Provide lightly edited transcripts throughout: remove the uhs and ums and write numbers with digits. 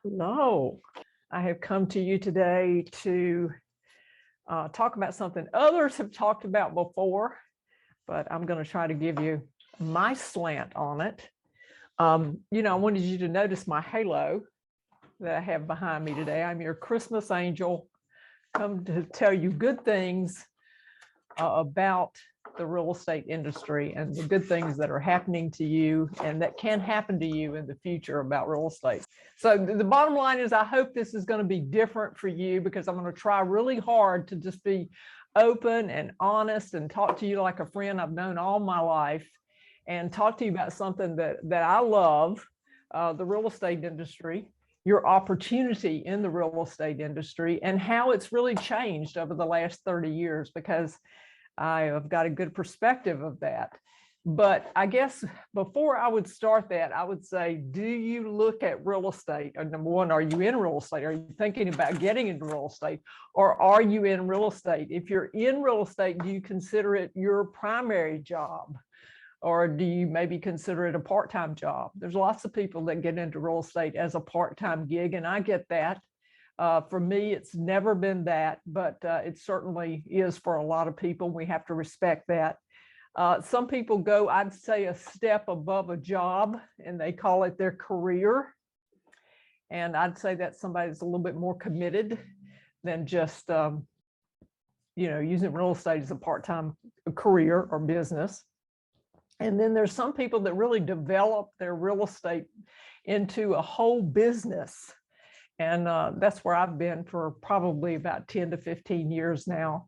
Hello, I have come to you today to talk about something others have talked about before, but I'm going to try to give you my slant on it. I wanted you to notice my halo that I have behind me today. I'm your Christmas angel, come to tell you good things about the real estate industry and the good things that are happening to you and that can happen to you in the future about real estate. So the bottom line is I hope this is going to be different for you, because I'm going to try really hard to just be open and honest and talk to you like a friend I've known all my life, and talk to you about something that I love, the real estate industry, your opportunity in the real estate industry, and how it's really changed over the last 30 years, because I have got a good perspective of that. But I guess before I would start that, I would say, do you look at real estate? Number one, are you in real estate? Are you thinking about getting into real estate? Or are you in real estate? If you're in real estate, do you consider it your primary job? Or do you maybe consider it a part-time job? There's lots of people that get into real estate as a part-time gig, and I get that. For me, it's never been that, but it certainly is for a lot of people. We have to respect that. Some people go, I'd say, a step above a job, and they call it their career. And I'd say that's somebody that's a little bit more committed than just, using real estate as a part-time career or business. And then there's some people that really develop their real estate into a whole business. And that's where I've been for probably about 10 to 15 years now.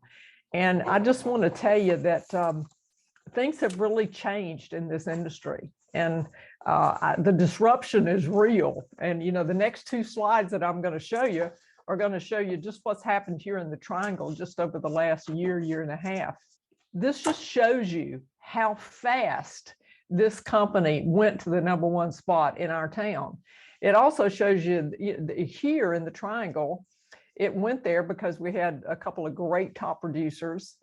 And I just want to tell you that things have really changed in this industry. And the disruption is real. And, the next two slides that I'm going to show you are going to show you just what's happened here in the Triangle just over the last year and a half. This just shows you how fast this company went to the #1 spot in our town. It also shows you here in the Triangle, it went there because we had a couple of great top producers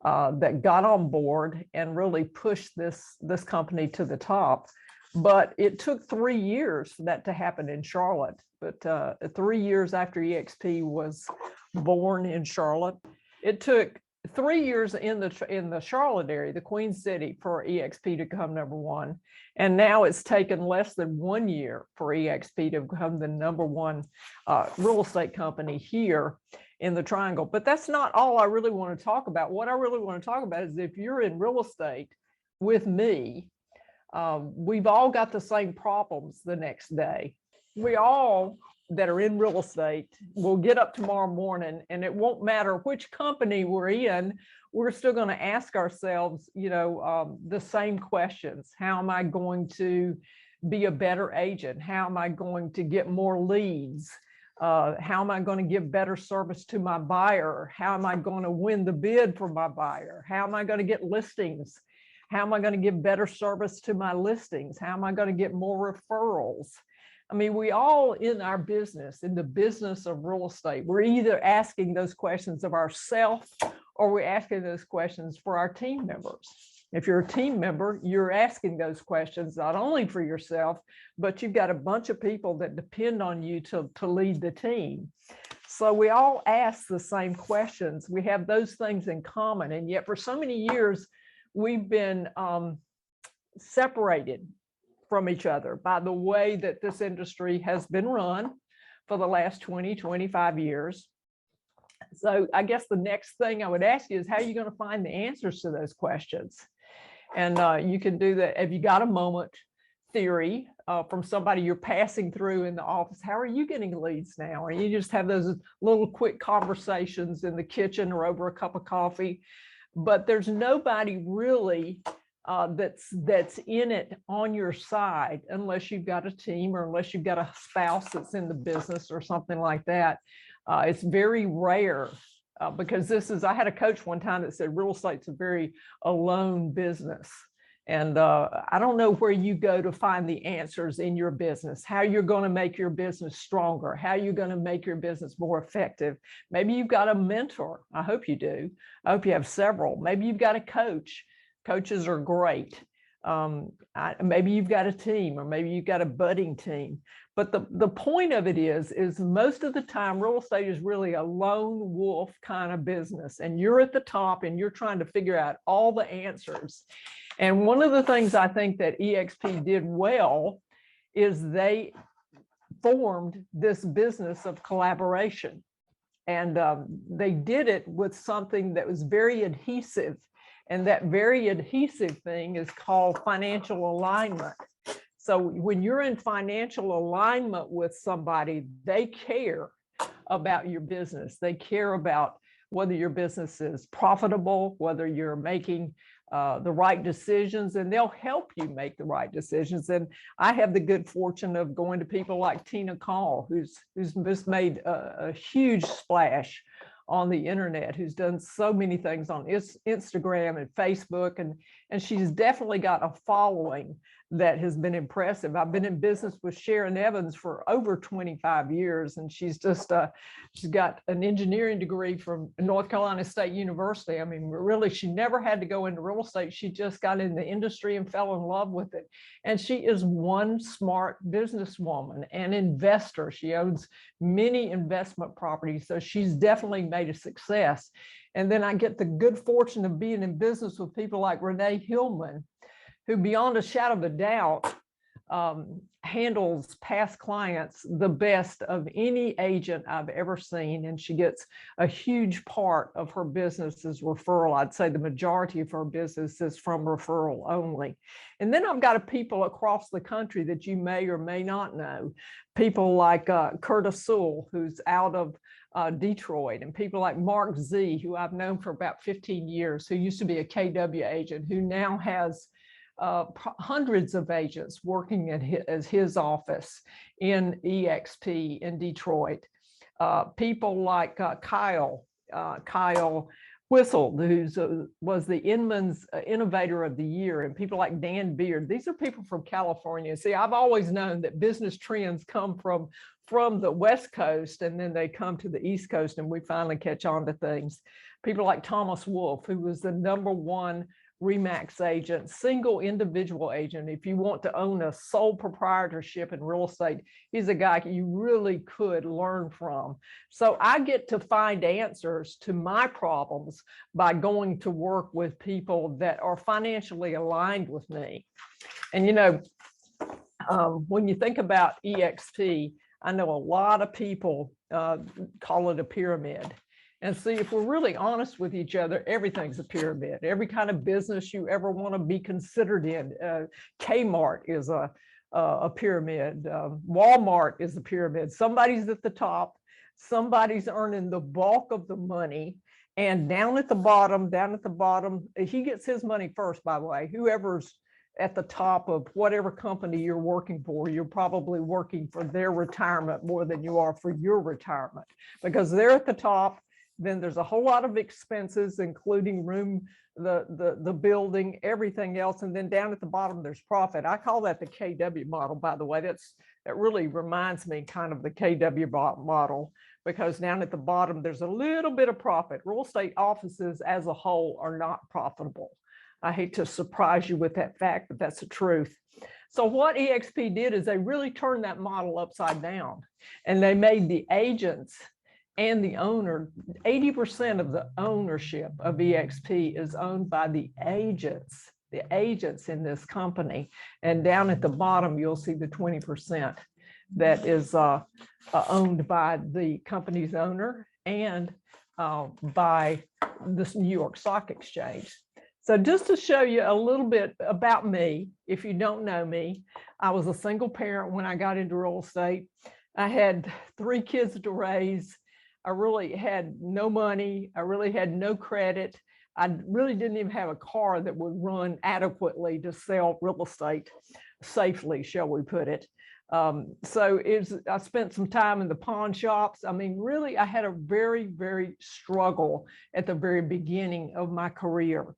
that got on board and really pushed this company to the top. But it took 3 years for that to happen in Charlotte. But 3 years after EXP was born in Charlotte, it took 3 years in the Charlotte area, the Queen City, for EXP to come #1. And now it's taken less than 1 year for EXP to become the #1 real estate company here in the Triangle. But that's not all I really want to talk about. What I really want to talk about is, if you're in real estate with me, we've all got the same problems the next day. We all that are in real estate will get up tomorrow morning, and it won't matter which company we're in, we're still going to ask ourselves, the same questions. How am I going to be a better agent? How am I going to get more leads? How am I going to give better service to my buyer? How am I going to win the bid for my buyer? How am I going to get listings? How am I going to give better service to my listings? How am I going to get more referrals? I mean, we all in our business, in the business of real estate, we're either asking those questions of ourselves or we're asking those questions for our team members. If you're a team member, you're asking those questions not only for yourself, but you've got a bunch of people that depend on you to lead the team. So we all ask the same questions. We have those things in common. And yet for so many years, we've been separated from each other by the way that this industry has been run for the last 20, 25 years. So I guess the next thing I would ask you is, how are you going to find the answers to those questions? And you can do that. Have you got a moment theory from somebody you're passing through in the office? How are you getting leads now? Or you just have those little quick conversations in the kitchen or over a cup of coffee? But there's nobody really that's in it on your side, unless you've got a team or unless you've got a spouse that's in the business or something like that. It's very rare because I had a coach one time that said real estate's a very alone business. And I don't know where you go to find the answers in your business, how you're going to make your business stronger, how you're going to make your business more effective. Maybe you've got a mentor. I hope you do. I hope you have several. Maybe you've got a coach. Coaches are great. Maybe you've got a team, or maybe you've got a budding team. But the point of it is most of the time, real estate is really a lone wolf kind of business. And you're at the top and you're trying to figure out all the answers. And one of the things I think that EXP did well is they formed this business of collaboration. And they did it with something that was very adhesive. And that very adhesive thing is called financial alignment. So when you're in financial alignment with somebody, they care about your business. They care about whether your business is profitable, whether you're making the right decisions, and they'll help you make the right decisions. And I have the good fortune of going to people like Tina Call, who's just made a huge splash on the internet, who's done so many things on Instagram and Facebook, and she's definitely got a following that has been impressive. I've been in business with Sharon Evans for over 25 years, and she's just she's got an engineering degree from North Carolina State University. I mean, really, she never had to go into real estate. She just got in the industry and fell in love with it. And she is one smart businesswoman and investor. She owns many investment properties, so she's definitely made a success. And then I get the good fortune of being in business with people like Renee Hillman, who beyond a shadow of a doubt handles past clients the best of any agent I've ever seen. And she gets a huge part of her business as referral. I'd say the majority of her business is from referral only. And then I've got people across the country that you may or may not know. People like Curtis Sewell, who's out of Detroit, and people like Mark Z, who I've known for about 15 years, who used to be a KW agent, who now has hundreds of agents working at his office in EXP in Detroit. People like Kyle Whistle, who was the Inman's Innovator of the Year, and people like Dan Beard. These are people from California. See, I've always known that business trends come from the West Coast, and then they come to the East Coast, and we finally catch on to things. People like Thomas Wolfe, who was the #1 RE/MAX agent, single individual agent. If you want to own a sole proprietorship in real estate, he's a guy you really could learn from. So I get to find answers to my problems by going to work with people that are financially aligned with me. And you know, when you think about EXP, I know a lot of people call it a pyramid. And see, if we're really honest with each other, everything's a pyramid. Every kind of business you ever want to be considered in. Kmart is a pyramid. Walmart is a pyramid. Somebody's at the top. Somebody's earning the bulk of the money. And down at the bottom, he gets his money first, by the way. Whoever's at the top of whatever company you're working for, you're probably working for their retirement more than you are for your retirement, because they're at the top. Then there's a whole lot of expenses, including room, the building, everything else. And then down at the bottom, there's profit. I call that the KW model, by the way. That really reminds me kind of the KW model, because down at the bottom, there's a little bit of profit. Real estate offices as a whole are not profitable. I hate to surprise you with that fact, but that's the truth. So what EXP did is they really turned that model upside down, and they made the agents and the owner, 80% of the ownership of EXP is owned by the agents in this company. And down at the bottom, you'll see the 20% that is owned by the company's owner and by this New York Stock Exchange. So just to show you a little bit about me, if you don't know me, I was a single parent when I got into real estate. I had 3 kids to raise. I really had no money. I really had no credit. I really didn't even have a car that would run adequately to sell real estate safely, shall we put it. So I spent some time in the pawn shops. I mean, really, I had a very, very struggle at the very beginning of my career.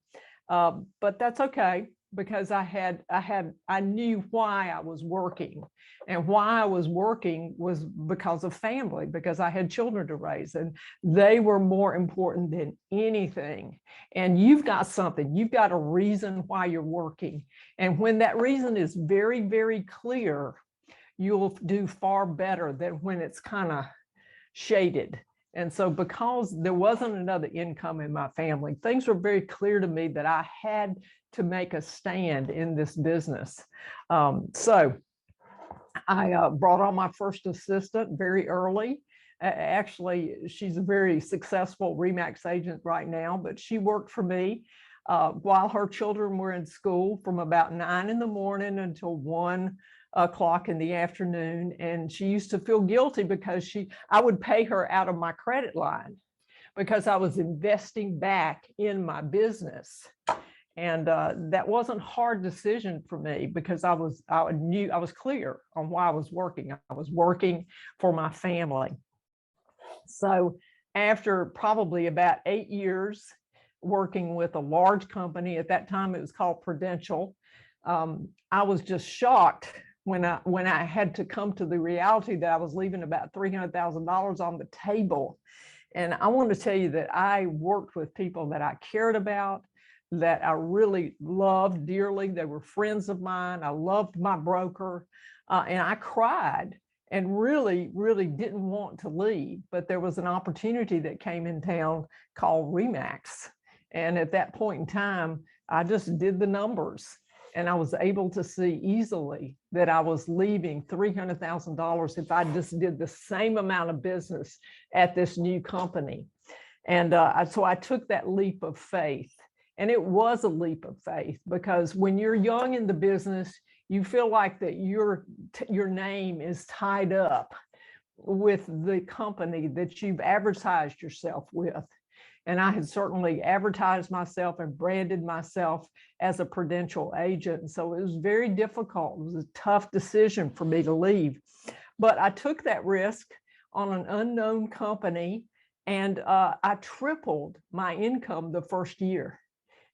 But that's okay. because I knew why I was working, and why I was working was because of family, because I had children to raise, and they were more important than anything. And you've got something, you've got a reason why you're working. And when that reason is very, very clear, you'll do far better than when it's kind of shaded. And so because there wasn't another income in my family, things were very clear to me that I had to make a stand in this business. So I brought on my first assistant very early. Actually, she's a very successful RE/MAX agent right now, but she worked for me while her children were in school from about 9 in the morning until 1 o'clock in the afternoon. And she used to feel guilty because I would pay her out of my credit line because I was investing back in my business. And that wasn't a hard decision for me because I knew I was clear on why I was working. I was working for my family. So after probably about 8 years working with a large company, at that time it was called Prudential, I was just shocked when I had to come to the reality that I was leaving about $300,000 on the table. And I want to tell you that I worked with people that I cared about, that I really loved dearly. They were friends of mine. I loved my broker, and I cried and really, really didn't want to leave. But there was an opportunity that came in town called RE/MAX. And at that point in time, I just did the numbers, and I was able to see easily that I was leaving $300,000 if I just did the same amount of business at this new company. And so I took that leap of faith. And it was a leap of faith because when you're young in the business, you feel like that your name is tied up with the company that you've advertised yourself with. And I had certainly advertised myself and branded myself as a Prudential agent. And so it was very difficult. It was a tough decision for me to leave. But I took that risk on an unknown company, and I tripled my income the first year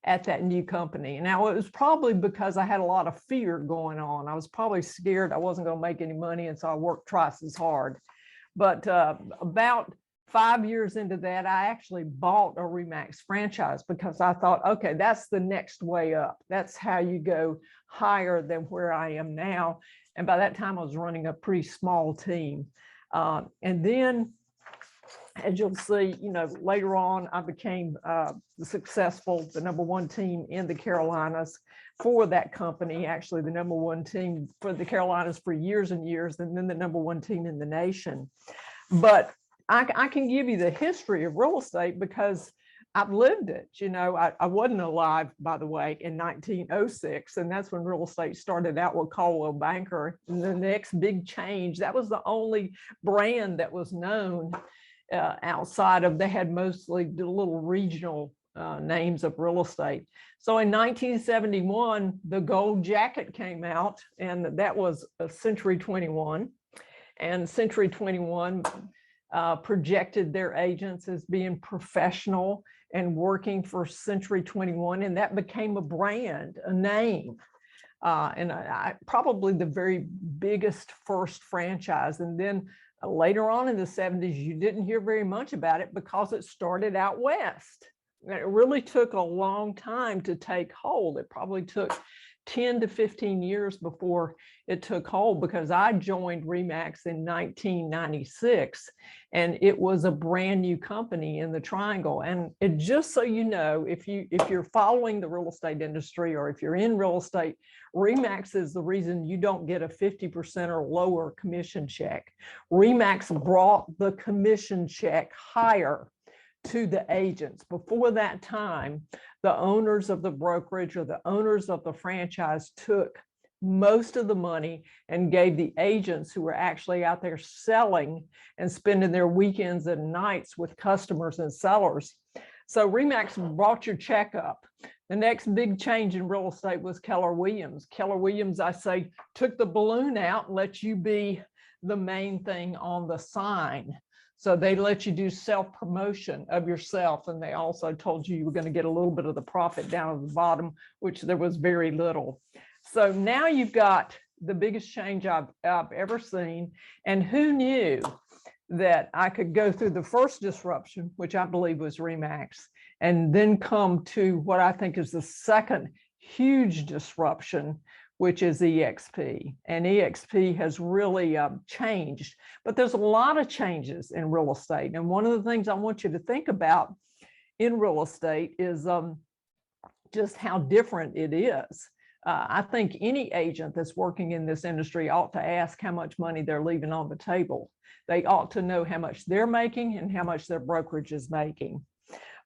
at that new company. Now, it was probably because I had a lot of fear going on. I was probably scared I wasn't going to make any money, and so I worked twice as hard. But about 5 years into that, I actually bought a RE/MAX franchise because I thought, okay, that's the next way up. That's how you go higher than where I am now. And by that time, I was running a pretty small team. And then, as you'll see, later on, I became successful, the #1 team in the Carolinas for that company, actually the #1 team for the Carolinas for years and years, and then the #1 team in the nation. But I can give you the history of real estate because I've lived it. I wasn't alive, by the way, in 1906, and that's when real estate started out with Coldwell Banker. And the next big change, that was the only brand that was known outside of, they had mostly the little regional names of real estate. So in 1971, the gold jacket came out, and that was Century 21. And Century 21 projected their agents as being professional and working for Century 21, and that became a brand, a name. And probably the very biggest first franchise. And then later on in the 70s, you didn't hear very much about it because it started out west. And it really took a long time to take hold. It probably took 10 to 15 years before it took hold, because I joined RE/MAX in 1996, and it was a brand new company in the Triangle. And just so you know, if you're following the real estate industry, or if you're in real estate, RE/MAX is the reason you don't get a 50% or lower commission check. RE/MAX brought the commission check higher to the agents. Before that time, the owners of the brokerage or the owners of the franchise took most of the money and gave the agents who were actually out there selling and spending their weekends and nights with customers and sellers. So RE/MAX brought your check up. The next big change in real estate was Keller Williams. Keller Williams, I say, took the balloon out and let you be the main thing on the sign. So they let you do self-promotion of yourself. And they also told you were going to get a little bit of the profit down at the bottom, which there was very little. So now you've got the biggest change I've ever seen. And who knew that I could go through the first disruption, which I believe was Remax, and then come to what I think is the second huge disruption, which is EXP. And EXP has really changed, but there's a lot of changes in real estate. And one of the things I want you to think about in real estate is just how different it is. I think any agent that's working in this industry ought to ask how much money they're leaving on the table. They ought to know how much they're making and how much their brokerage is making.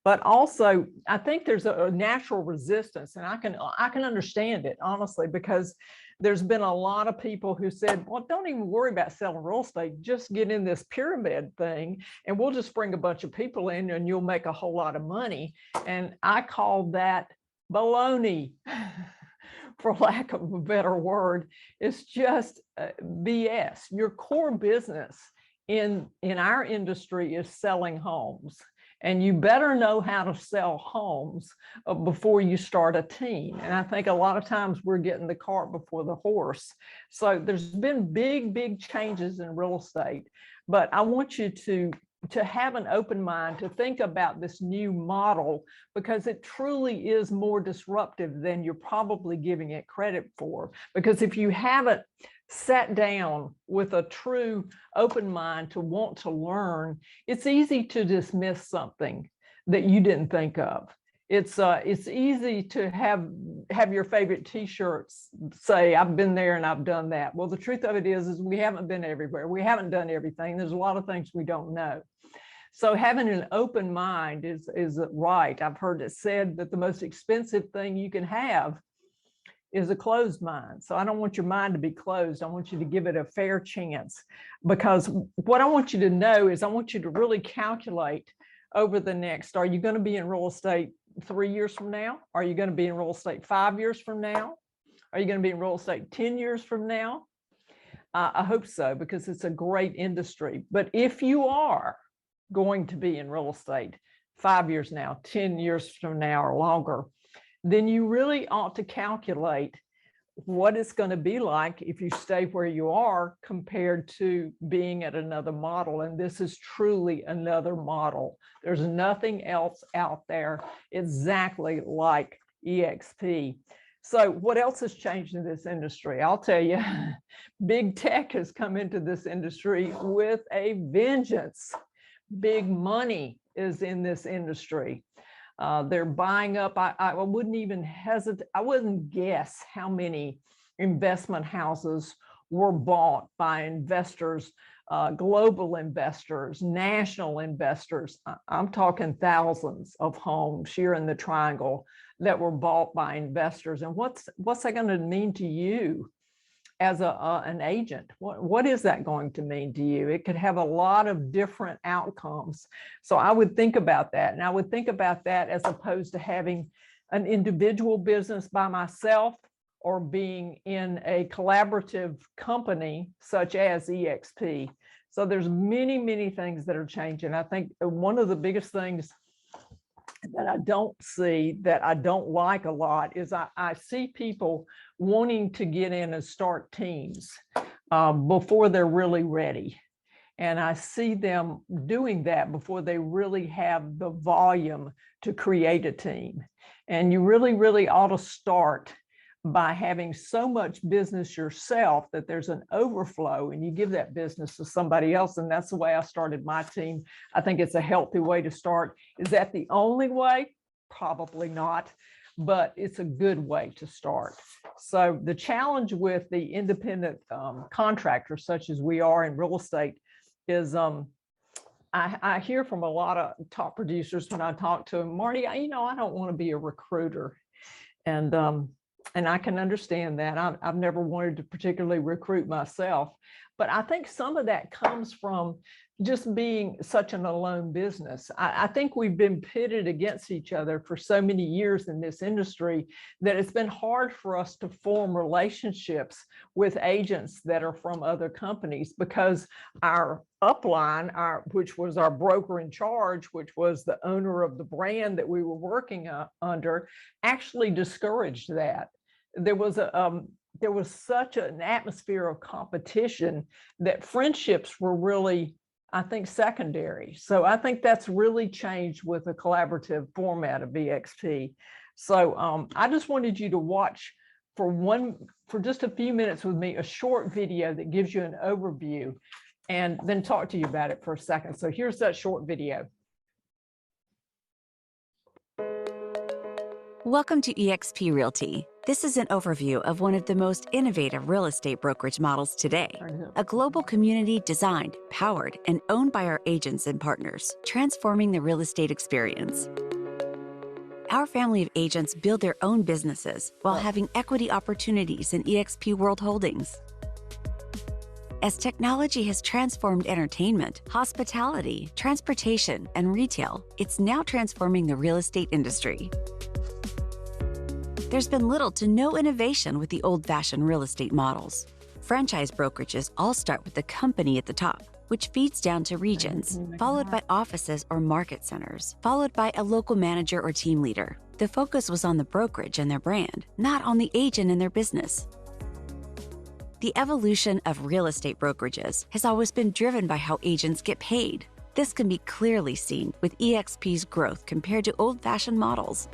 But also, I think there's a natural resistance, and I can understand it, honestly, because there's been a lot of people who said, well, don't even worry about selling real estate, just get in this pyramid thing, and we'll just bring a bunch of people in and you'll make a whole lot of money. And I call that baloney, for lack of a better word. It's just BS. Your core business in our industry is selling homes. And you better know how to sell homes before you start a team. And I think a lot of times we're getting the cart before the horse. So there's been big changes in real estate. But I want you to have an open mind to think about this new model, because it truly is more disruptive than you're probably giving it credit for. Because if you haven't sat down with a true open mind to want to learn, it's easy to dismiss something that you didn't think of. It's easy to have your favorite t-shirts say, I've been there and I've done that. Well, the truth of it is we haven't been everywhere. We haven't done everything. There's a lot of things we don't know. So having an open mind is right. I've heard it said that the most expensive thing you can have is a closed mind. So I don't want your mind to be closed. I want you to give it a fair chance, because what I want you to know is I want you to really calculate over the next, are you going to be in real estate 3 years from now? Are you going to be in real estate 5 years from now? Are you going to be in real estate 10 years from now? I hope so, because it's a great industry. But if you are going to be in real estate 5 years now, 10 years from now or longer, then you really ought to calculate what it's going to be like if you stay where you are compared to being at another model. And this is truly another model. There's nothing else out there exactly like EXP. So what else has changed in this industry? I'll tell you, big tech has come into this industry with a vengeance. Big money is in this industry. They're buying up. I wouldn't even hesitate. I wouldn't guess how many investment houses were bought by investors, global investors, national investors. I'm talking thousands of homes here in the Triangle that were bought by investors. And what's that going to mean to you as an agent? What is that going to mean to you? It could have a lot of different outcomes. So I would think about that. And I would think about that as opposed to having an individual business by myself or being in a collaborative company such as EXP. So there's many things that are changing. I think one of the biggest things that I don't see, that I don't like a lot, is I see people wanting to get in and start teams before they're really ready. And I see them doing that before they really have the volume to create a team. And you really ought to start by having so much business yourself that there's an overflow and you give that business to somebody else. And that's the way I started my team. I think it's a healthy way to start. Is that the only way? Probably not, but it's a good way to start. So the challenge with the independent contractors, such as we are in real estate, is I hear from a lot of top producers when I talk to them, Marti, I don't want to be a recruiter. And I can understand that. I've never wanted to particularly recruit myself, But I think some of that comes from just being such an alone business. I think we've been pitted against each other for so many years in this industry that it's been hard for us to form relationships with agents that are from other companies, because our upline, which was our broker in charge, which was the owner of the brand that we were working under, actually discouraged that. There was such an atmosphere of competition that friendships were really, I think, secondary. So I think that's really changed with the collaborative format of EXP. So I just wanted you to watch for just a few minutes with me, a short video that gives you an overview, and then talk to you about it for a second. So here's that short video. Welcome to EXP Realty. This is an overview of one of the most innovative real estate brokerage models today. A global community designed, powered, and owned by our agents and partners, transforming the real estate experience. Our family of agents build their own businesses while having equity opportunities in EXP World Holdings. As technology has transformed entertainment, hospitality, transportation, and retail, it's now transforming the real estate industry. There's been little to no innovation with the old-fashioned real estate models. Franchise brokerages all start with the company at the top, which feeds down to regions, followed by offices or market centers, followed by a local manager or team leader. The focus was on the brokerage and their brand, not on the agent and their business. The evolution of real estate brokerages has always been driven by how agents get paid. This can be clearly seen with EXP's growth compared to old-fashioned models.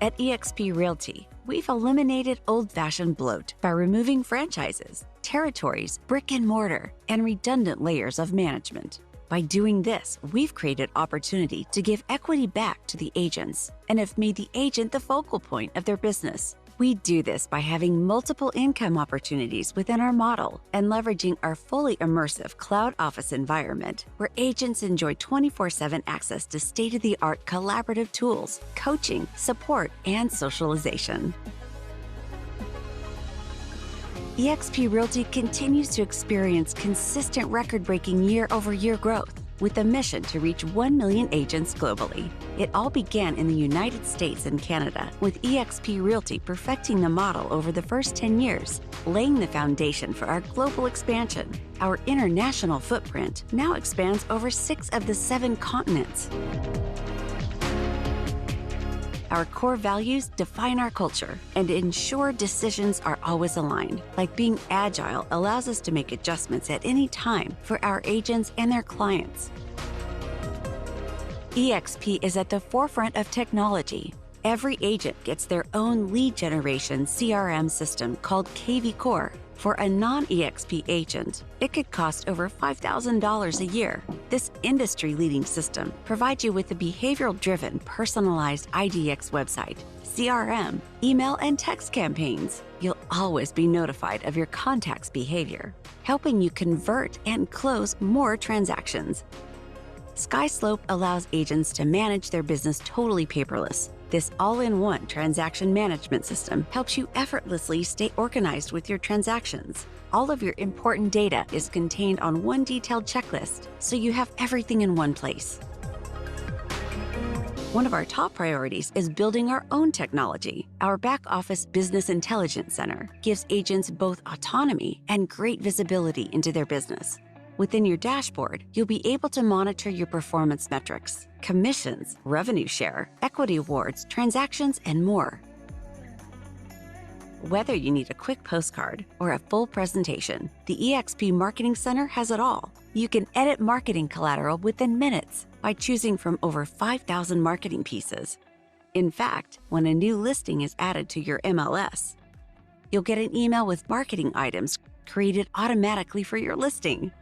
At EXP Realty, we've eliminated old-fashioned bloat by removing franchises, territories, brick and mortar, and redundant layers of management. By doing this, we've created opportunity to give equity back to the agents and have made the agent the focal point of their business. We do this by having multiple income opportunities within our model and leveraging our fully immersive cloud office environment, where agents enjoy 24/7 access to state-of-the-art collaborative tools, coaching, support, and socialization. EXP Realty continues to experience consistent record-breaking year-over-year growth, with a mission to reach 1 million agents globally. It all began in the United States and Canada, with EXP Realty perfecting the model over the first 10 years, laying the foundation for our global expansion. Our international footprint now expands over 6 of the 7 continents. Our core values define our culture and ensure decisions are always aligned, like being agile allows us to make adjustments at any time for our agents and their clients. EXP is at the forefront of technology. Every agent gets their own lead generation CRM system called KV Core. For a non-EXP agent, it could cost over $5,000 a year. This industry-leading system provides you with a behavioral-driven, personalized IDX website, CRM, email, and text campaigns. You'll always be notified of your contact's behavior, helping you convert and close more transactions. SkySlope allows agents to manage their business totally paperless. This all-in-one transaction management system helps you effortlessly stay organized with your transactions. All of your important data is contained on one detailed checklist, so you have everything in one place. One of our top priorities is building our own technology. Our back-office Business Intelligence Center gives agents both autonomy and great visibility into their business. Within your dashboard, you'll be able to monitor your performance metrics, commissions, revenue share, equity awards, transactions, and more. Whether you need a quick postcard or a full presentation, the EXP Marketing Center has it all. You can edit marketing collateral within minutes by choosing from over 5,000 marketing pieces. In fact, when a new listing is added to your MLS, you'll get an email with marketing items created automatically for your listing.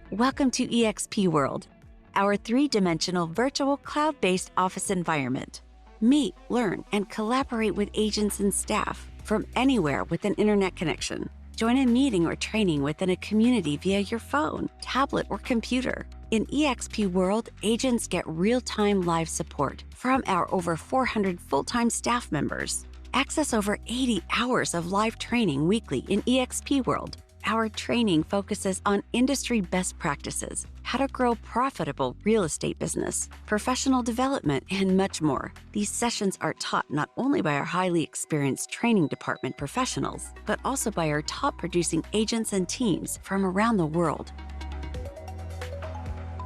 Welcome to EXP World, our 3-dimensional virtual cloud-based office environment. Meet, learn, and collaborate with agents and staff from anywhere with an internet connection. Join a meeting or training within a community via your phone, tablet, or computer. In EXP World, agents get real-time live support from our over 400 full-time staff members. Access over 80 hours of live training weekly in EXP World. Our training focuses on industry best practices, how to grow profitable real estate business, professional development, and much more. These sessions are taught not only by our highly experienced training department professionals, but also by our top producing agents and teams from around the world.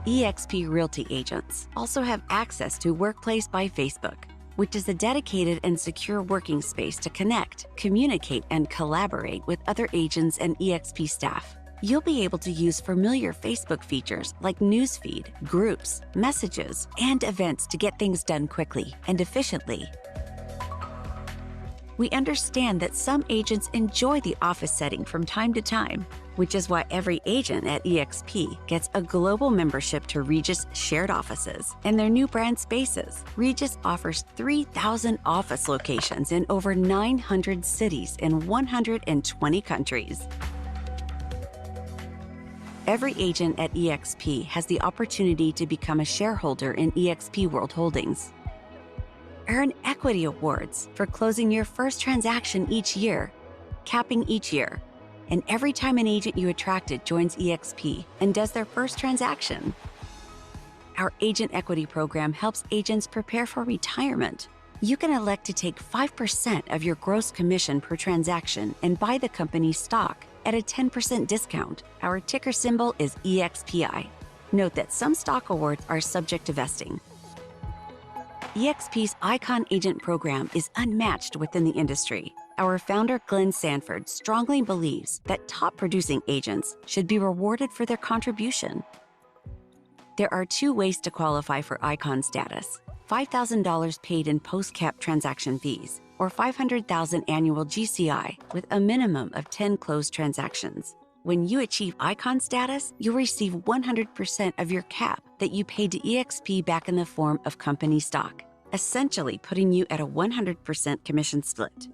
EXP Realty agents also have access to Workplace by Facebook, which is a dedicated and secure working space to connect, communicate, and collaborate with other agents and EXP staff. You'll be able to use familiar Facebook features like newsfeed, groups, messages, and events to get things done quickly and efficiently. We understand that some agents enjoy the office setting from time to time, which is why every agent at EXP gets a global membership to Regus shared offices and their new brand spaces. Regus offers 3,000 office locations in over 900 cities in 120 countries. Every agent at EXP has the opportunity to become a shareholder in EXP World Holdings. Earn equity awards for closing your first transaction each year, capping each year, and every time an agent you attracted joins EXP and does their first transaction. Our agent equity program helps agents prepare for retirement. You can elect to take 5% of your gross commission per transaction and buy the company's stock at a 10% discount. Our ticker symbol is EXPI. Note that some stock awards are subject to vesting. EXP's Icon Agent program is unmatched within the industry. Our founder, Glenn Sanford, strongly believes that top-producing agents should be rewarded for their contribution. There are 2 ways to qualify for Icon status: $5,000 paid in post-cap transaction fees, or $500,000 annual GCI with a minimum of 10 closed transactions. When you achieve Icon status, you'll receive 100% of your cap that you paid to EXP back in the form of company stock, essentially putting you at a 100% commission split.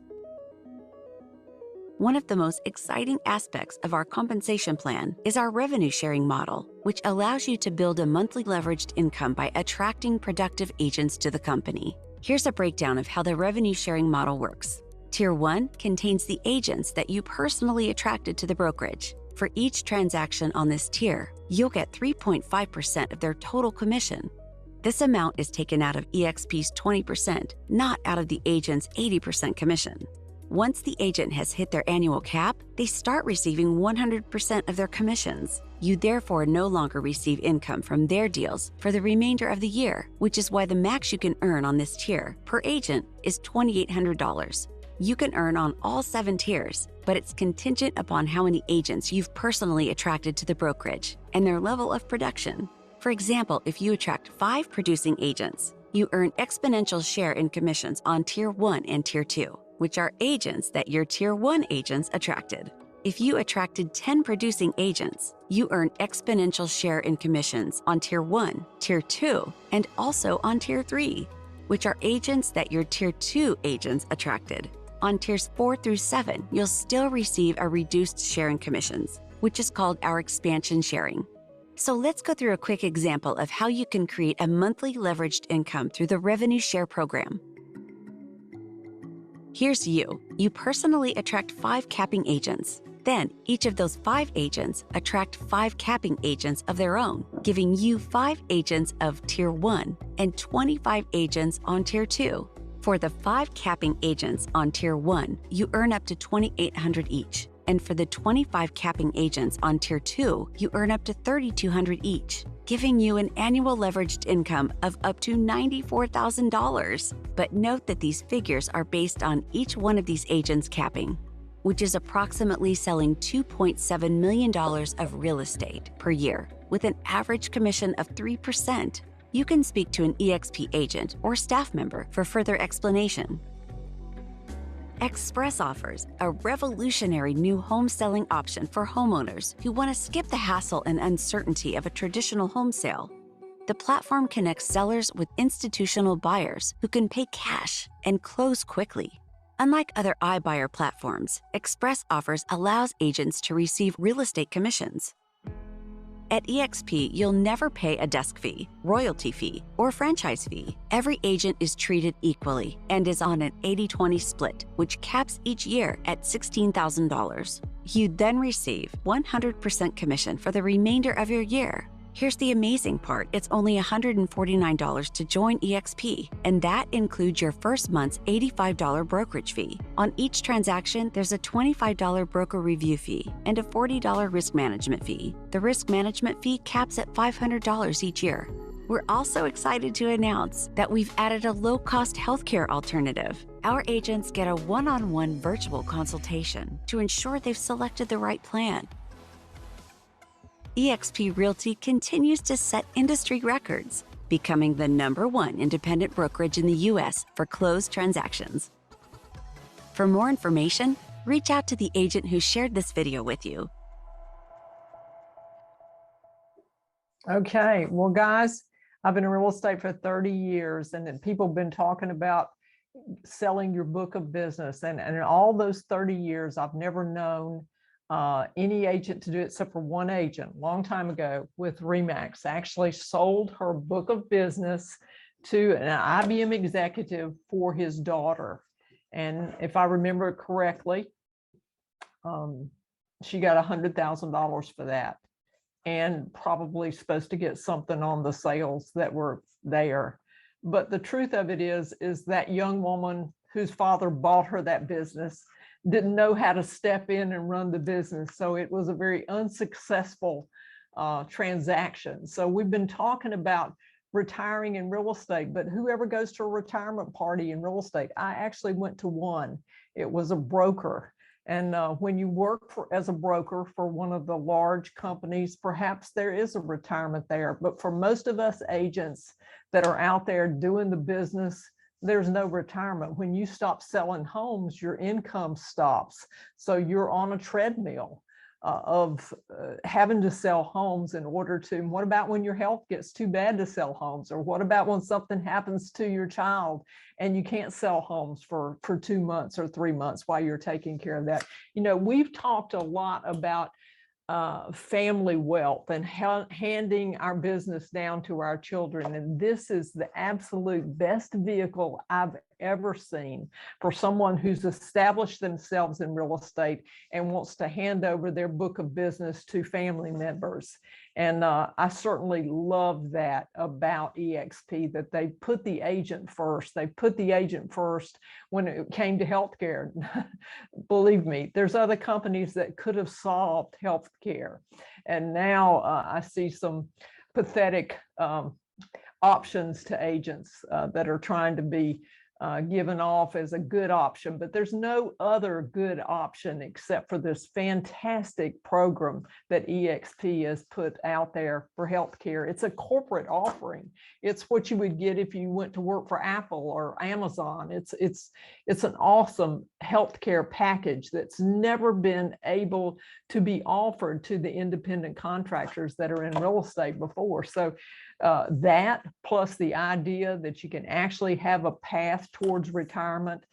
One of the most exciting aspects of our compensation plan is our revenue sharing model, which allows you to build a monthly leveraged income by attracting productive agents to the company. Here's a breakdown of how the revenue sharing model works. Tier 1 contains the agents that you personally attracted to the brokerage. For each transaction on this tier, you'll get 3.5% of their total commission. This amount is taken out of EXP's 20%, not out of the agent's 80% commission. Once the agent has hit their annual cap, they start receiving 100% of their commissions. You therefore no longer receive income from their deals for the remainder of the year, which is why the max you can earn on this tier per agent is $2,800. You can earn on all 7 tiers, but it's contingent upon how many agents you've personally attracted to the brokerage and their level of production. For example, if you attract 5 producing agents, you earn exponential share in commissions on Tier 1 and Tier 2, which are agents that your Tier 1 agents attracted. If you attracted 10 producing agents, you earn exponential share in commissions on Tier 1, Tier 2, and also on Tier 3, which are agents that your Tier 2 agents attracted. On Tiers 4 through 7, you'll still receive a reduced share in commissions, which is called our expansion sharing. So let's go through a quick example of how you can create a monthly leveraged income through the revenue share program. Here's you. You personally attract 5 capping agents. Then, each of those 5 agents attract 5 capping agents of their own, giving you 5 agents of Tier 1 and 25 agents on Tier 2. For the 5 capping agents on Tier 1, you earn up to $2,800 each. And for the 25 capping agents on Tier 2, you earn up to $3,200 each, giving you an annual leveraged income of up to $94,000. But note that these figures are based on each one of these agents capping, which is approximately selling $2.7 million of real estate per year, with an average commission of 3%. You can speak to an EXP agent or staff member for further explanation. Express offers a revolutionary new home selling option for homeowners who want to skip the hassle and uncertainty of a traditional home sale. The platform connects sellers with institutional buyers who can pay cash and close quickly. Unlike other iBuyer platforms, Express Offers allows agents to receive real estate commissions. At EXP, you'll never pay a desk fee, royalty fee, or franchise fee. Every agent is treated equally and is on an 80-20 split, which caps each year at $16,000. You then receive 100% commission for the remainder of your year. Here's the amazing part. It's only $149 to join EXP, and that includes your first month's $85 brokerage fee. On each transaction, there's a $25 broker review fee and a $40 risk management fee. The risk management fee caps at $500 each year. We're also excited to announce that we've added a low-cost healthcare alternative. Our agents get a one-on-one virtual consultation to ensure they've selected the right plan. EXP Realty continues to set industry records, becoming the #1 independent brokerage in the U.S. for closed transactions. For more information, reach out to the agent who shared this video with you. Okay, well, guys, I've been in real estate for 30 years, and then people have been talking about selling your book of business. And in all those 30 years, I've never known any agent to do it except for one agent, long time ago with Remax, actually sold her book of business to an IBM executive for his daughter. And if I remember correctly, she got $100,000 for that, and probably supposed to get something on the sales that were there. But the truth of it is that young woman whose father bought her that business didn't know how to step in and run the business. So it was a very unsuccessful transaction. So we've been talking about retiring in real estate, but whoever goes to a retirement party in real estate, I actually went to one. It was a broker. And when you work as a broker for one of the large companies, perhaps there is a retirement there. But for most of us agents that are out there doing the business, there's no retirement. When you stop selling homes, your income stops. So you're on a treadmill of having to sell homes in order to, and what about when your health gets too bad to sell homes? Or what about when something happens to your child and you can't sell homes for 2 months or 3 months while you're taking care of that? You know, we've talked a lot about family wealth and handing our business down to our children. And this is the absolute best vehicle I've ever seen for someone who's established themselves in real estate and wants to hand over their book of business to family members. And I certainly love that about EXP, that they put the agent first. They put the agent first when it came to healthcare. Believe me, there's other companies that could have solved healthcare. And now I see some pathetic options to agents that are trying to be given off as a good option, but there's no other good option except for this fantastic program that EXP has put out there for healthcare. It's a corporate offering. It's what you would get if you went to work for Apple or Amazon. It's an awesome healthcare package that's never been able to be offered to the independent contractors that are in real estate before. So that plus the idea that you can actually have a path towards retirement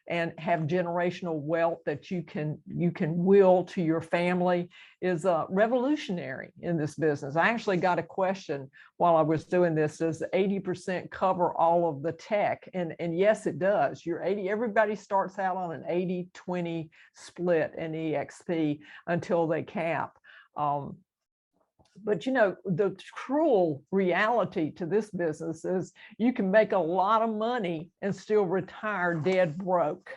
and have generational wealth that you can will to your family is revolutionary in this business. I actually got a question while I was doing this: does 80% cover all of the tech? And yes, it does. Everybody starts out on an 80-20 split in EXP until they cap. But you know, the cruel reality to this business is you can make a lot of money and still retire dead broke.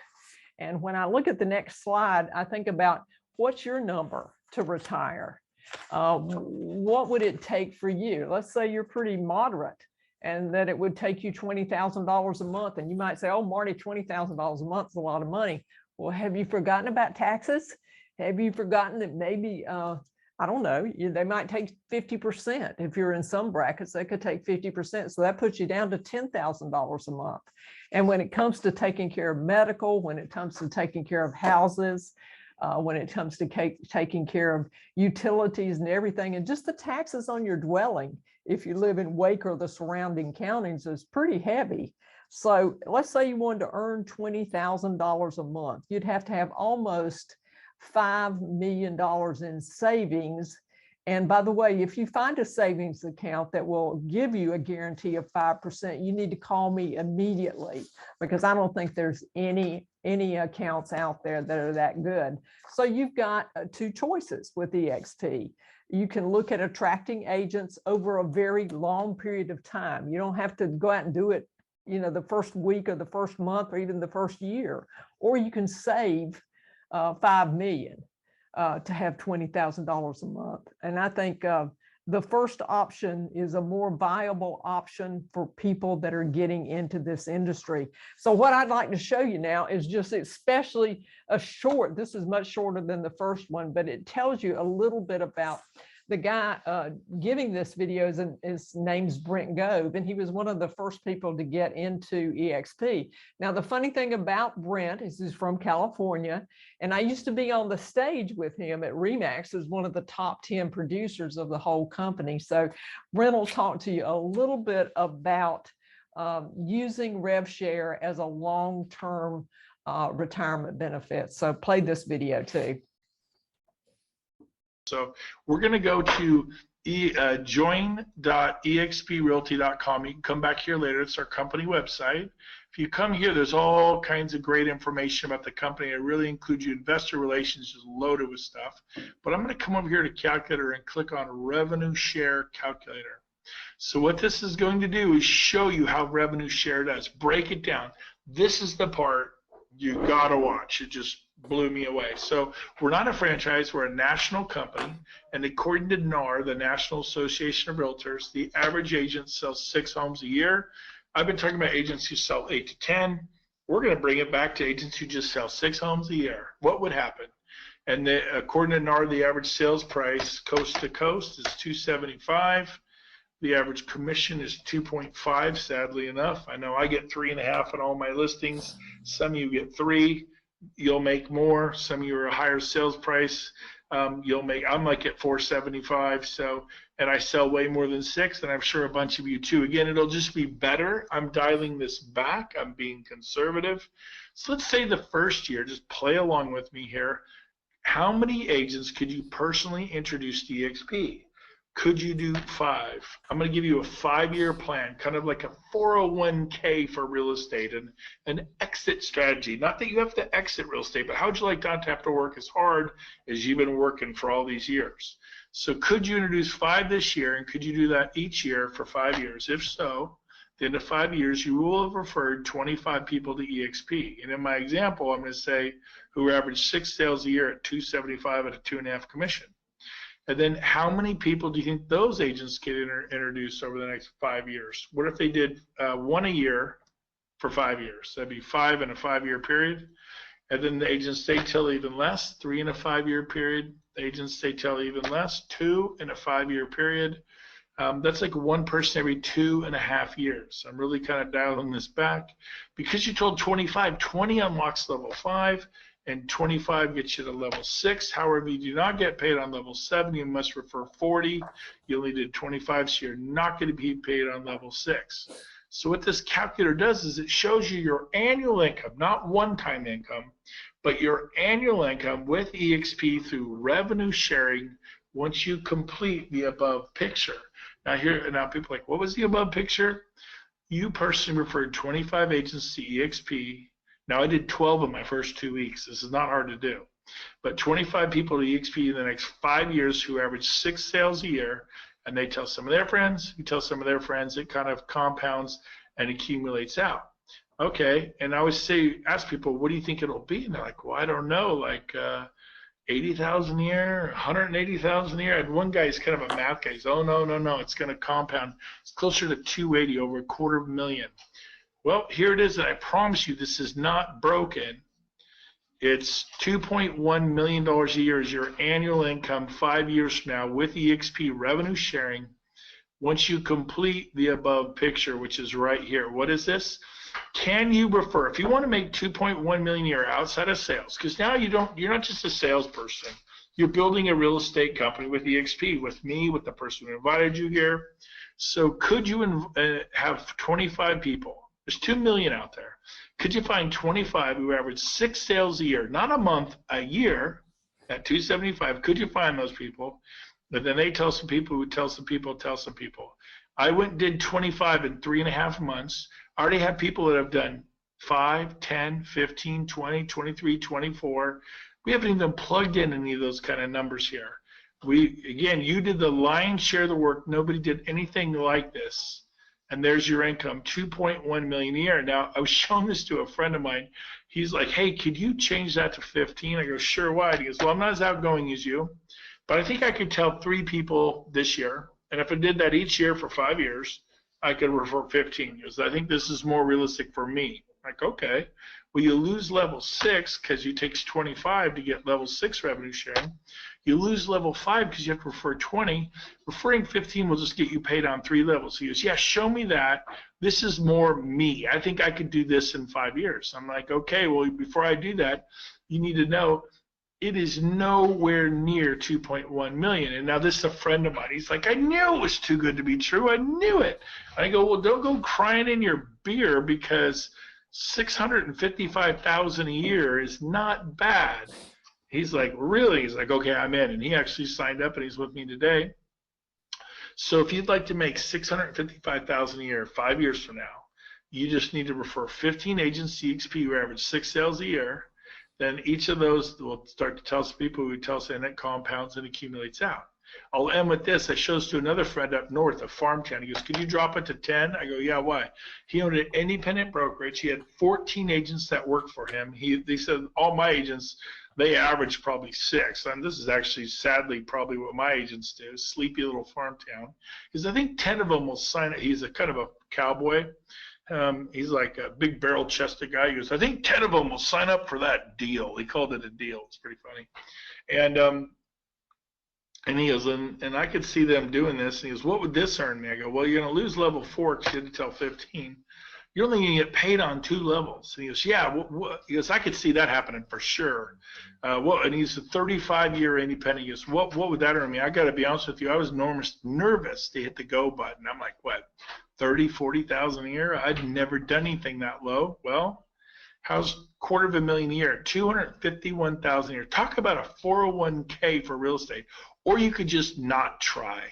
And when I look at the next slide, I think about, what's your number to retire? What would it take for you? Let's say you're pretty moderate and that it would take you $20,000 a month. And you might say, oh, Marti, $20,000 a month is a lot of money. Well, have you forgotten about taxes? Have you forgotten that maybe I don't know, they might take 50%. If you're in some brackets, they could take 50%. So that puts you down to $10,000 a month. And when it comes to taking care of medical, when it comes to taking care of houses, when it comes to taking care of utilities and everything, and just the taxes on your dwelling, if you live in Wake or the surrounding counties, is pretty heavy. So let's say you wanted to earn $20,000 a month. You'd have to have almost $5 million in savings And by the way, if you find a savings account that will give you a guarantee of 5%, you need to call me immediately, because I don't think there's any accounts out there that are that good. So you've got two choices with EXP. You can look at attracting agents over a very long period of time. You don't have to go out and do it, the first week or the first month or even the first year. Or you can save $5 million to have $20,000 a month. And I think the first option is a more viable option for people that are getting into this industry. So what I'd like to show you now is just especially this is much shorter than the first one, but it tells you a little bit about the guy giving this video. His name's Brent Gove, and he was one of the first people to get into EXP. Now, the funny thing about Brent is he's from California, and I used to be on the stage with him at RE/MAX as one of the top 10 producers of the whole company. So Brent will talk to you a little bit about using RevShare as a long-term retirement benefit. So play this video too. So we're going to go to join.exprealty.com. You can come back here later. It's our company website. If you come here, there's all kinds of great information about the company. It really includes you investor relations, just loaded with stuff. But I'm going to come over here to Calculator and click on Revenue Share Calculator. So what this is going to do is show you how Revenue Share does. Break it down. This is the part you got to watch. It just blew me away. So we're not a franchise, we're a national company, and according to NAR, the National Association of Realtors, the average agent sells 6 homes a year. I've been talking about agents who sell 8 to 10. We're going to bring it back to agents who just sell 6 homes a year. What would happen? And according to NAR, the average sales price coast to coast is $275. The average commission is 2.5, sadly enough. I know I get 3.5 on all my listings. Some of you get 3. You'll make more. Some of you are a higher sales price. I'm like at 475. So, and I sell way more than 6, and I'm sure a bunch of you too. Again, it'll just be better. I'm dialing this back. I'm being conservative. So let's say the first year, just play along with me here. How many agents could you personally introduce to EXP? Could you do 5? I'm going to give you a 5-year plan, kind of like a 401k for real estate and an exit strategy. Not that you have to exit real estate, but how would you like not to have to work as hard as you've been working for all these years? So could you introduce 5 this year, and could you do that each year for 5 years? If so, at the end of 5 years, you will have referred 25 people to EXP. And in my example, I'm going to say who average 6 sales a year at $275 at a 2.5 commission. And then how many people do you think those agents get introduced over the next 5 years? What if they did 1 a year for 5 years? That'd be 5 in a 5-year period. And then the agents stay till even less, 3 in a 5-year period. The agents stay till even less, 2 in a 5-year period. That's like 1 person every 2.5 years. I'm really kind of dialing this back. Because you told 25, 20 unlocks level 5. And 25 gets you to level 6. However, you do not get paid on level 7. You must refer 40. You only did 25, so you're not going to be paid on level 6. So what this calculator does is it shows you your annual income, not one-time income, but your annual income with EXP through revenue sharing once you complete the above picture. Now people are like, what was the above picture? You personally referred 25 agents to EXP. Now, I did 12 in my first 2 weeks. This is not hard to do. But 25 people to EXP in the next 5 years who average 6 sales a year, and they tell some of their friends, you tell some of their friends, it kind of compounds and accumulates out. Okay, and I always ask people, what do you think it'll be? And they're like, well, I don't know, like 80,000 a year, 180,000 a year. I had one guy, he's kind of a math guy. He's, oh, no, it's going to compound. It's closer to 280, over $250,000. Well, here it is, and I promise you this is not broken. It's $2.1 million a year is your annual income 5 years from now with EXP revenue sharing once you complete the above picture, which is right here. What is this? Can you refer, if you want to make $2.1 million a year outside of sales, because now you're not just a salesperson, you're building a real estate company with EXP, with me, with the person who invited you here. So could you have 25 people? There's 2 million out there. Could you find 25 who average 6 sales a year, not a month, a year, at 275? Could you find those people But then they tell some people who tell some people tell some people. I went and did 25 in 3.5 months. I already have people that have done 5, 10, 15, 20, 23, 24. We haven't even plugged in any of those kind of numbers here. Again, you did the lion's share of the work. Nobody did anything like this. And there's your income, 2.1 million a year. Now, I was showing this to a friend of mine. He's like, hey, could you change that to 15? I go, sure, why? He goes, well, I'm not as outgoing as you, but I think I could tell 3 people this year. And if I did that each year for 5 years, I could refer 15 years. I think this is more realistic for me. Like, okay, well, you lose level 6 because you takes 25 to get level 6 revenue sharing. You lose level 5 because you have to refer 20. Referring 15 will just get you paid on 3 levels. He goes, yeah, show me that. This is more me. I think I could do this in 5 years. I'm like, okay, well, before I do that, you need to know it is nowhere near 2.1 million. And now this is a friend of mine. He's like, I knew it was too good to be true. I knew it. I go, well, don't go crying in your beer because 655,000 a year is not bad. He's like, really? He's like, okay, I'm in. And he actually signed up and he's with me today. So if you'd like to make 655,000 a year 5 years from now, you just need to refer 15 agents to EXP who average 6 sales a year. Then each of those will start to tell some people who tell us, and it compounds and accumulates out. I'll end with this. I showed this to another friend up north, a farm town. He goes, can you drop it to 10? I go, yeah, why? He owned an independent brokerage. He had 14 agents that worked for him. They said all my agents, they average probably 6. And this is actually, sadly, probably what my agents do, sleepy little farm town. Because I think 10 of them will sign it. He's a kind of a cowboy. He's like a big barrel-chested guy. He goes, I think 10 of them will sign up for that deal. He called it a deal. It's pretty funny. And he goes, and I could see them doing this. And he goes, what would this earn me? I go, well, you're going to lose level 4 because you had to tell 15. You're only going to get paid on 2 levels. And he goes, yeah. He goes, I could see that happening for sure. And he's a 35-year independent. He goes, what would that earn me? I got to be honest with you. I was nervous to hit the go button. I'm like, what, 30, 40,000 a year? I'd never done anything that low. Well, how's $250,000 a year? 251,000 a year. Talk about a 401k for real estate. Or you could just not try.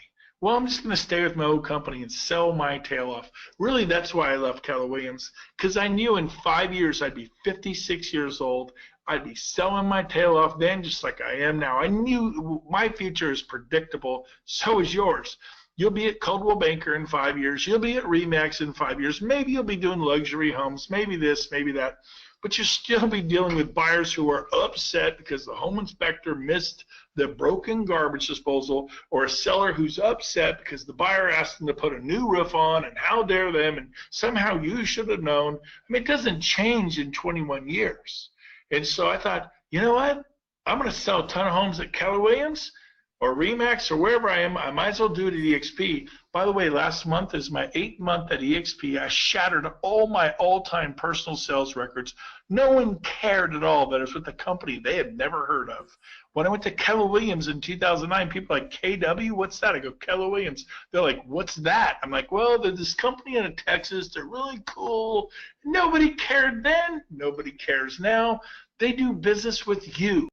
Well, I'm just going to stay with my old company and sell my tail off. Really, that's why I left Keller Williams, because I knew in 5 years I'd be 56 years old. I'd be selling my tail off then just like I am now. I knew my future is predictable. So is yours. You'll be at Coldwell Banker in 5 years. You'll be at RE/MAX in 5 years. Maybe you'll be doing luxury homes, maybe this, maybe that. But you'll still be dealing with buyers who are upset because the home inspector missed the broken garbage disposal, or a seller who's upset because the buyer asked them to put a new roof on, and how dare them, and somehow you should have known. I mean, it doesn't change in 21 years. And so I thought, you know what? I'm going to sell a ton of homes at Keller Williams or RE/MAX or wherever I am. I might as well do it at EXP. By the way, last month is my 8th month at EXP. I shattered all my all-time personal sales records. No one cared at all that I was with a company they had never heard of. When I went to Keller Williams in 2009, people were like, KW, what's that? I go, Keller Williams. They're like, what's that? I'm like, well, there's this company out of Texas. They're really cool. Nobody cared then. Nobody cares now. They do business with you.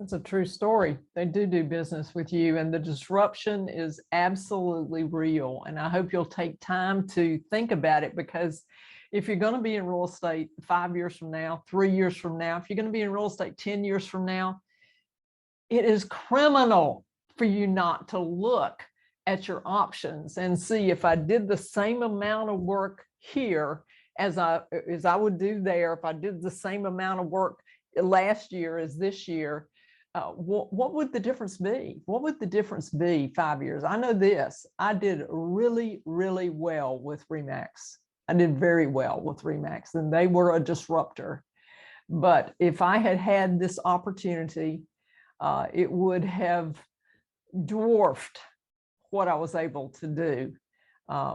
That's a true story. They do business with you, and the disruption is absolutely real. And I hope you'll take time to think about it, because if you're going to be in real estate 5 years from now, 3 years from now, if you're going to be in real estate 10 years from now, it is criminal for you not to look at your options and see, if I did the same amount of work here as I would do there, if I did the same amount of work last year as this year, what would the difference be? What would the difference be 5 years? I know this. I did really, really well with RE/MAX. I did very well with RE/MAX, and they were a disruptor. But if I had had this opportunity, it would have dwarfed what I was able to do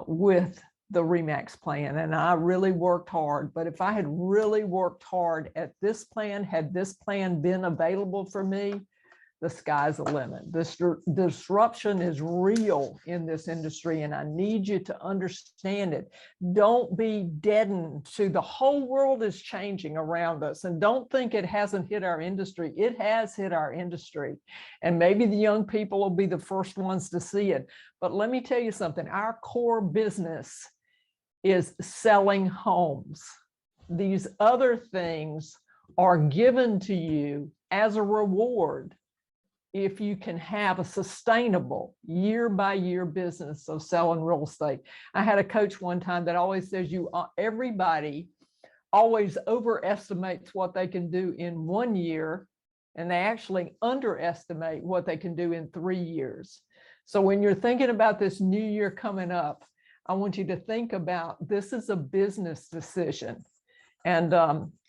with the RE/MAX plan. And I really worked hard. But if I had really worked hard at this plan, had this plan been available for me, the sky's the limit. This disruption is real in this industry, and I need you to understand it. Don't be deadened to the whole world is changing around us, and don't think it hasn't hit our industry. It has hit our industry, and maybe the young people will be the first ones to see it. But let me tell you something, our core business is selling homes. These other things are given to you as a reward if you can have a sustainable year-by-year business of selling real estate. I had a coach one time that always says everybody always overestimates what they can do in 1 year, and they actually underestimate what they can do in 3 years. So when you're thinking about this new year coming up, I want you to think about this is a business decision. And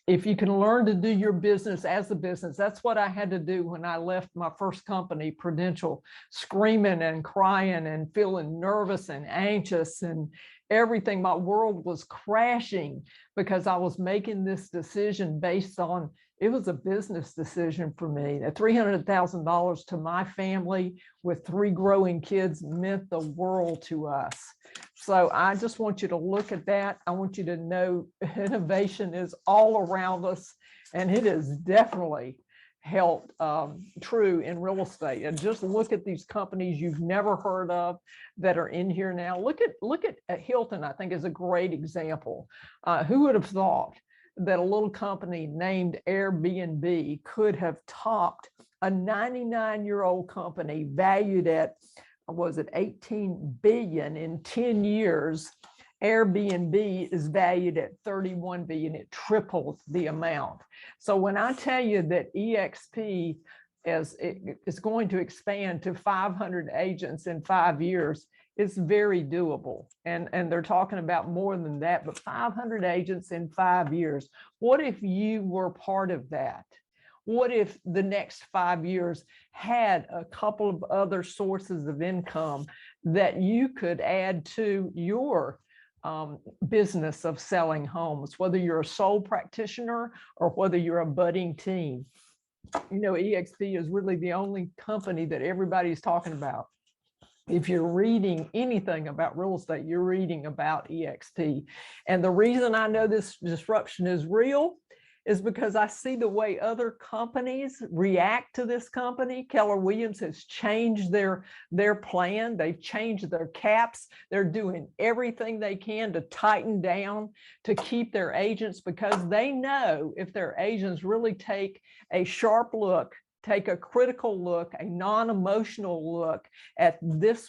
if you can learn to do your business as a business, that's what I had to do when I left my first company, Prudential, screaming and crying and feeling nervous and anxious and everything. My world was crashing because I was making this decision based on, it was a business decision for me. At $300,000 to my family with 3 growing kids meant the world to us. So I just want you to look at that. I want you to know innovation is all around us, and it has definitely held true in real estate. And just look at these companies you've never heard of that are in here now. Look at Hilton, I think, is a great example. Who would have thought that a little company named Airbnb could have topped a 99-year-old company valued at, was it 18 billion in 10 years? Airbnb is valued at 31 billion. It tripled the amount. So when I tell you that EXP is going to expand to 500 agents in 5 years, it's very doable. And they're talking about more than that, but 500 agents in 5 years. What if you were part of that? What if the next 5 years had a couple of other sources of income that you could add to your business of selling homes, whether you're a sole practitioner or whether you're a budding team? You know, EXP is really the only company that everybody's talking about. If you're reading anything about real estate, you're reading about EXP. And the reason I know this disruption is real is because I see the way other companies react to this company. Keller Williams has changed their plan. They've changed their caps. They're doing everything they can to tighten down, to keep their agents, because they know if their agents really take a sharp look, take a critical look, a non-emotional look at this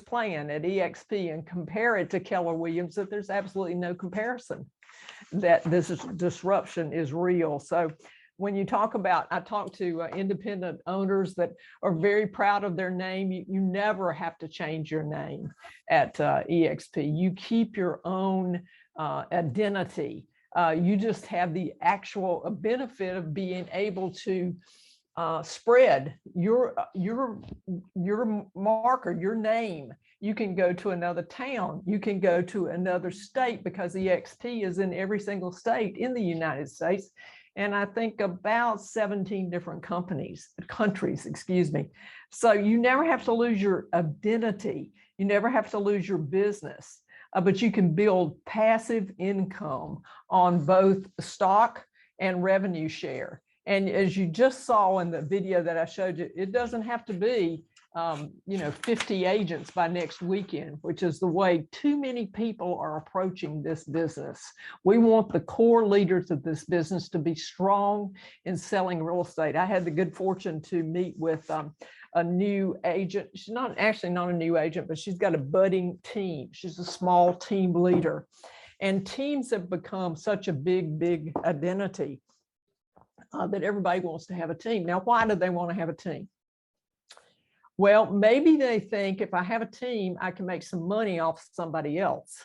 plan at EXP and compare it to Keller Williams, that there's absolutely no comparison, that this disruption is real. So when you talk about, I talk to independent owners that are very proud of their name. You never have to change your name at EXP. You keep your own identity. You just have the actual benefit of being able to spread your marker, your name. You can go to another town, you can go to another state, because EXP is in every single state in the United States, and I think about 17 different countries, excuse me. So you never have to lose your identity, you never have to lose your business, but you can build passive income on both stock and revenue share. And as you just saw in the video that I showed you, it doesn't have to be 50 agents by next weekend, which is the way too many people are approaching this business. We want the core leaders of this business to be strong in selling real estate. I had the good fortune to meet with a new agent. She's not a new agent, but she's got a budding team. She's a small team leader, and teams have become such a big identity that everybody wants to have a team. Now, why do they want to have a team? Well, maybe they think if I have a team, I can make some money off somebody else.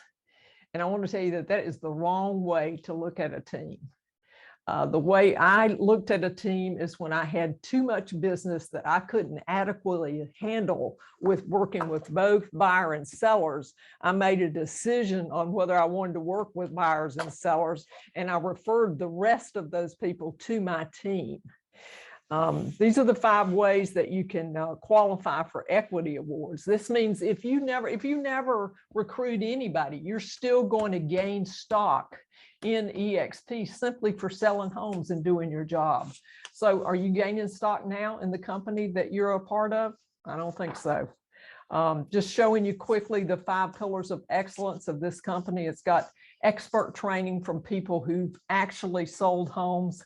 And I want to tell you that that is the wrong way to look at a team. The way I looked at a team is when I had too much business that I couldn't adequately handle with working with both buyer and sellers. I made a decision on whether I wanted to work with buyers and sellers, and I referred the rest of those people to my team. These are the 5 ways that you can qualify for equity awards. This means if you never recruit anybody, you're still going to gain stock in EXP simply for selling homes and doing your job. So are you gaining stock now in the company that you're a part of? I don't think so. Just showing you quickly the 5 pillars of excellence of this company. It's got expert training from people who've actually sold homes.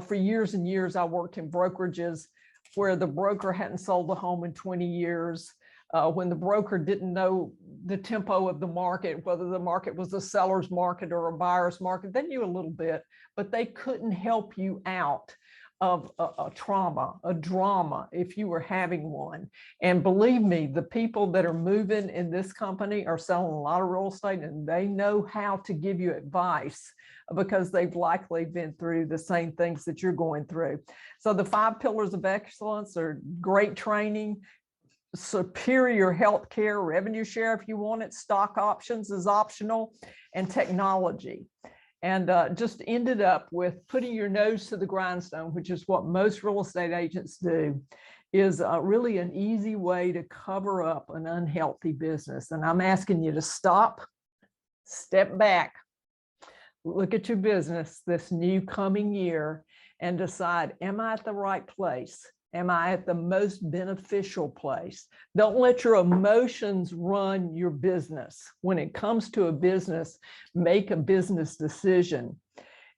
For years and years, I worked in brokerages where the broker hadn't sold a home in 20 years. When the broker didn't know the tempo of the market, whether the market was a seller's market or a buyer's market, they knew a little bit, but they couldn't help you out of a trauma, a drama, if you were having one. And believe me, the people that are moving in this company are selling a lot of real estate, and they know how to give you advice because they've likely been through the same things that you're going through. So the 5 pillars of excellence are great training, superior health care, revenue share if you want it, stock options is optional, and technology. And just ended up with putting your nose to the grindstone, which is what most real estate agents do, is really an easy way to cover up an unhealthy business. And I'm asking you to stop, step back, look at your business this new coming year and decide, am I at the right place? Am I at the most beneficial place? Don't let your emotions run your business. When it comes to a business, make a business decision.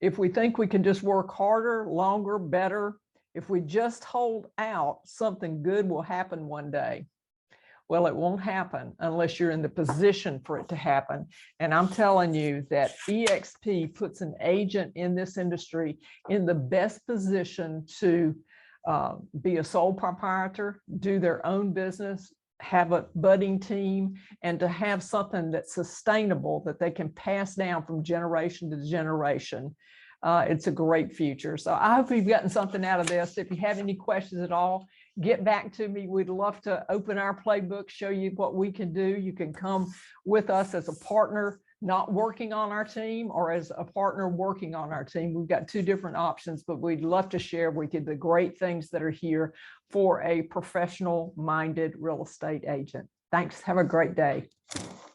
If we think we can just work harder, longer, better, if we just hold out, something good will happen one day. Well, it won't happen unless you're in the position for it to happen. And I'm telling you that EXP puts an agent in this industry in the best position to be a sole proprietor, do their own business, have a budding team, and to have something that's sustainable that they can pass down from generation to generation. It's a great future. So I hope you've gotten something out of this. If you have any questions at all, get back to me. We'd love to open our playbook, show you what we can do. You can come with us as a partner, not working on our team, or as a partner working on our team. We've got 2 different options, but we'd love to share with you the great things that are here for a professional-minded real estate agent. Thanks. Have a great day.